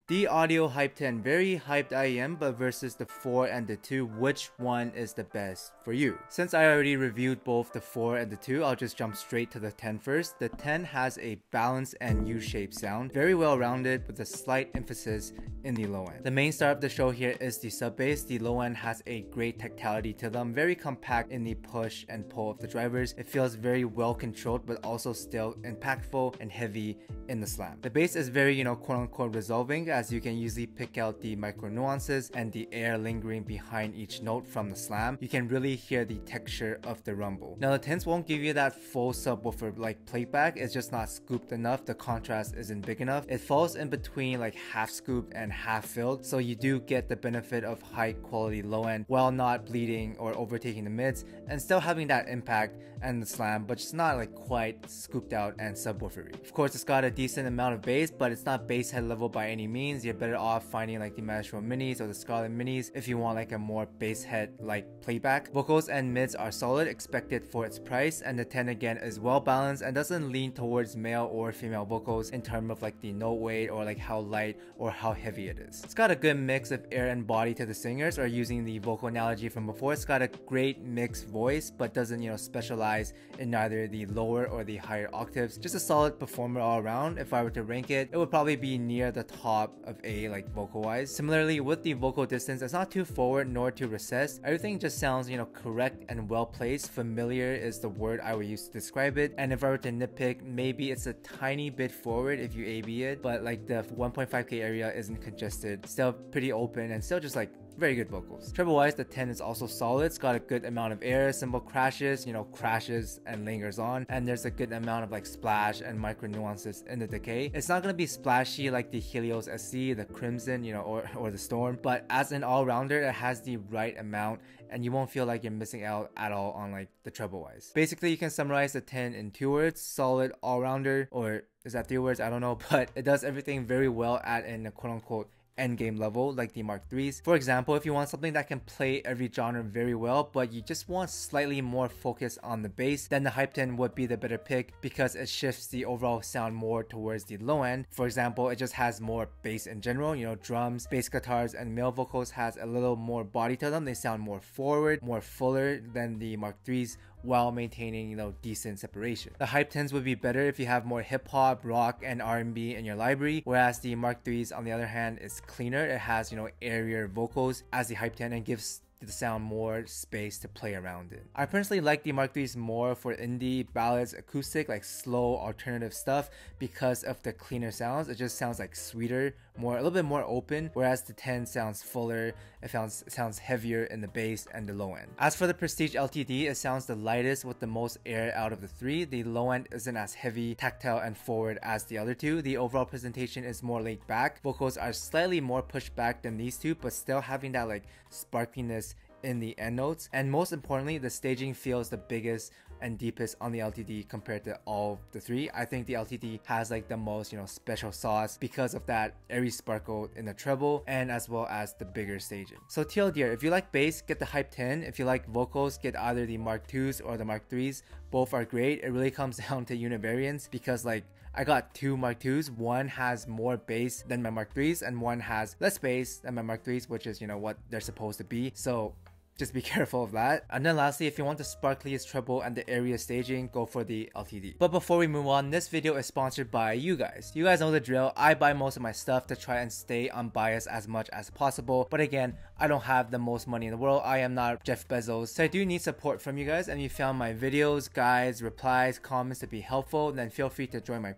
The Audio Hype 10, very hyped I am, but versus the 4 and the 2, which one is the best for you? Since I already reviewed both the 4 and the 2, I'll just jump straight to the 10 first. The 10 has a balanced and U-shaped sound, very well rounded with a slight emphasis in the low end. The main star of the show here is the sub bass. The low end has a great tactility to them, very compact in the push and pull of the drivers. It feels very well controlled, but also still impactful and heavy in the slam. The bass is very, quote unquote resolving, as you can usually pick out the micro nuances and the air lingering behind each note from the slam. You can really hear the texture of the rumble. Now the 10s won't give you that full subwoofer like playback, it's just not scooped enough, the contrast isn't big enough. It falls in between like half scooped and half filled, so you do get the benefit of high quality low end while not bleeding or overtaking the mids and still having that impact and the slam, but it's not like quite scooped out and subwoofery. Of course, it's got a decent amount of bass, but it's not bass head level by any means. You're better off finding like the Magistral Minis or the Scarlett Minis if you want like a more bass head like playback. Vocals and mids are solid, expected for its price, and the 10 again is well balanced and doesn't lean towards male or female vocals in terms of like the note weight or like how light or how heavy it is. It's got a good mix of air and body to the singers, or using the vocal analogy from before, it's got a great mixed voice but doesn't specialize in neither the lower or the higher octaves. Just a solid performer all around. If I were to rank it, it would probably be near the top of A, like vocal wise. Similarly with the vocal distance, it's not too forward nor too recessed. Everything just sounds correct and well placed. Familiar is the word I would use to describe it, and if I were to nitpick, maybe it's a tiny bit forward if you AB it, but like the 1.5k area isn't congested, still pretty open and still just like very good vocals. Treble wise, the 10 is also solid. It's got a good amount of air, cymbal crashes, crashes and lingers on, and there's a good amount of like splash and micro nuances in the decay. It's not gonna be splashy like the Helios SC, the Crimson, or the Storm, but as an all-rounder, it has the right amount and you won't feel like you're missing out at all on like the treble wise. Basically, you can summarize the 10 in 2 words: solid all-rounder, or is that 3 words? I don't know, but it does everything very well at a quote-unquote endgame level like the Mark IIIs. For example, if you want something that can play every genre very well, but you just want slightly more focus on the bass, then the Hype 10 would be the better pick because it shifts the overall sound more towards the low end. For example, it just has more bass in general, drums, bass guitars, and male vocals has a little more body to them. They sound more forward, more fuller than the Mark IIIs, while maintaining decent separation. The Hype 10s would be better if you have more hip-hop, rock, and R&B in your library, whereas the Mark IIIs on the other hand is cleaner. It has airier vocals as the Hype 10 and gives the sound more space to play around in. I personally like the Mark IIIs more for indie, ballads, acoustic, like slow alternative stuff because of the cleaner sounds. It just sounds like sweeter, a little bit more open, whereas the 10 sounds fuller. It sounds heavier in the bass and the low end. As for the Prestige LTD, it sounds the lightest with the most air out of the 3. The low end isn't as heavy, tactile, and forward as the other 2. The overall presentation is more laid back. Vocals are slightly more pushed back than these 2, but still having that like sparkliness in the end notes. And most importantly, the staging feels the biggest and deepest on the LTD compared to all the 3. I think the LTD has like the most special sauce because of that airy sparkle in the treble and as well as the bigger staging. So TLDR, if you like bass, get the Hype 10. If you like vocals, get either the Mark IIs or the Mark IIIs. Both are great. It really comes down to unit variance because like I got 2 Mark IIs. One has more bass than my Mark IIIs and one has less bass than my Mark IIIs, which is what they're supposed to be. So just be careful of that. And then lastly, if you want the sparkliest treble and the area staging, go for the LTD. But before we move on, this video is sponsored by you guys. You guys know the drill. I buy most of my stuff to try and stay unbiased as much as possible. But again, I don't have the most money in the world. I am not Jeff Bezos. So I do need support from you guys. And if you found my videos, guides, replies, comments to be helpful, then feel free to join my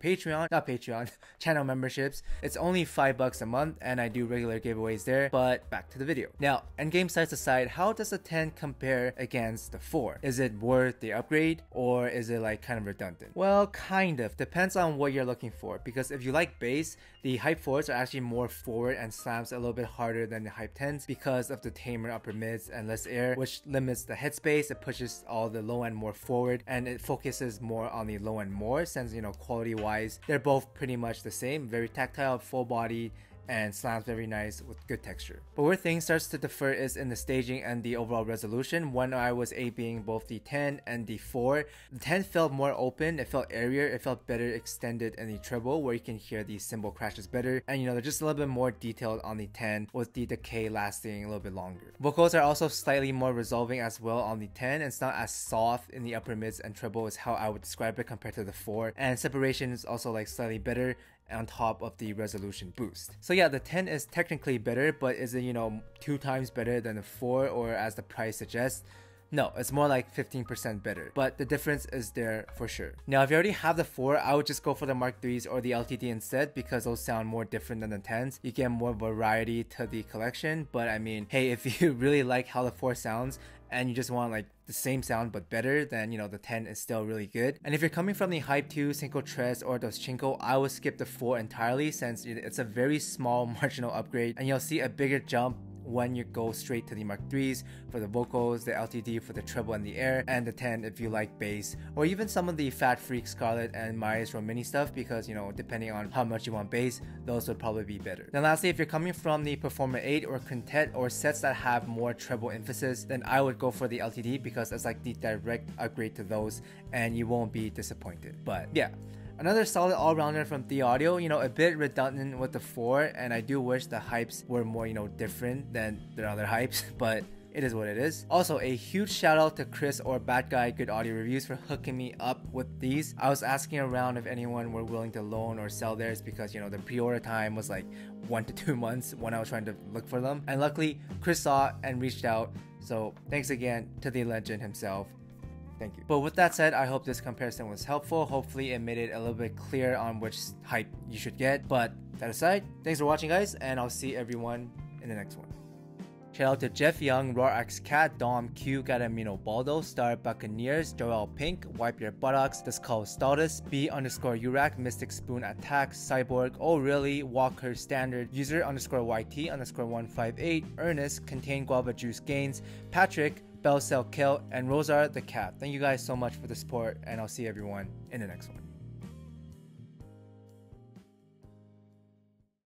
channel memberships. It's only $5 a month and I do regular giveaways there. But back to the video. Now, endgame size aside, how does the 10 compare against the 4? Is it worth the upgrade or is it like kind of redundant? Well, kind of. Depends on what you're looking for, because if you like bass, the Hype 4s are actually more forward and slams a little bit harder than the Hype 10s because of the tamer upper mids and less air, which limits the headspace. It pushes all the low end more forward and it focuses more on the low end more, since quality wise they're both pretty much the same, very tactile, full body, and slams very nice with good texture. But where things starts to differ is in the staging and the overall resolution. When I was aping both the 10 and the 4, the 10 felt more open, it felt airier, it felt better extended in the treble where you can hear the cymbal crashes better, and they're just a little bit more detailed on the 10 with the decay lasting a little bit longer. Vocals are also slightly more resolving as well on the 10, and it's not as soft in the upper mids and treble is how I would describe it compared to the 4, and separation is also like slightly better on top of the resolution boost. So yeah, the 10 is technically better, but is it 2 times better than the 4 or as the price suggests? No, it's more like 15% better, but the difference is there for sure. Now, if you already have the 4, I would just go for the Mark 3s or the LTD instead because those sound more different than the 10s. You get more variety to the collection, but I mean, hey, if you really like how the 4 sounds and you just want like the same sound but better, then the 10 is still really good. And if you're coming from the Hype 2, Cinco Tres, or Dos Cinco, I would skip the 4 entirely since it's a very small marginal upgrade and you'll see a bigger jump when you go straight to the Mark 3s for the vocals, the LTD for the treble and the air, and the 10 if you like bass, or even some of the Fat Freak, Scarlett, and Maestro Mini stuff because depending on how much you want bass, those would probably be better. Then lastly, if you're coming from the Performer 8 or Quintet or sets that have more treble emphasis, then I would go for the LTD because it's like the direct upgrade to those and you won't be disappointed. But yeah, another solid all-rounder from TheAudio, a bit redundant with the 4, and I do wish the hypes were more, different than their other hypes, but it is what it is. Also, a huge shout out to Chris or Bad Guy Good Audio Reviews for hooking me up with these. I was asking around if anyone were willing to loan or sell theirs because, the pre-order time was like 1 to 2 months when I was trying to look for them. And luckily, Chris saw it and reached out. So thanks again to the legend himself. Thank you. But with that said, I hope this comparison was helpful. Hopefully it made it a little bit clear on which hype you should get. But that aside, thanks for watching guys, and I'll see everyone in the next one. Shout out to Jeff Young, RoarX Cat, Dom Q, Garamino Baldo, Star Buccaneers, Joel Pink, Wipe Your Buttocks, The Skull Staldus, B_Urac, Mystic Spoon Attack, Cyborg, Oh Really, Walker Standard, User_YT_158, Ernest, Contain Guava Juice Gains, Patrick, Bell Cell Kill, and Rosar the Cat. Thank you guys so much for the support, and I'll see everyone in the next one.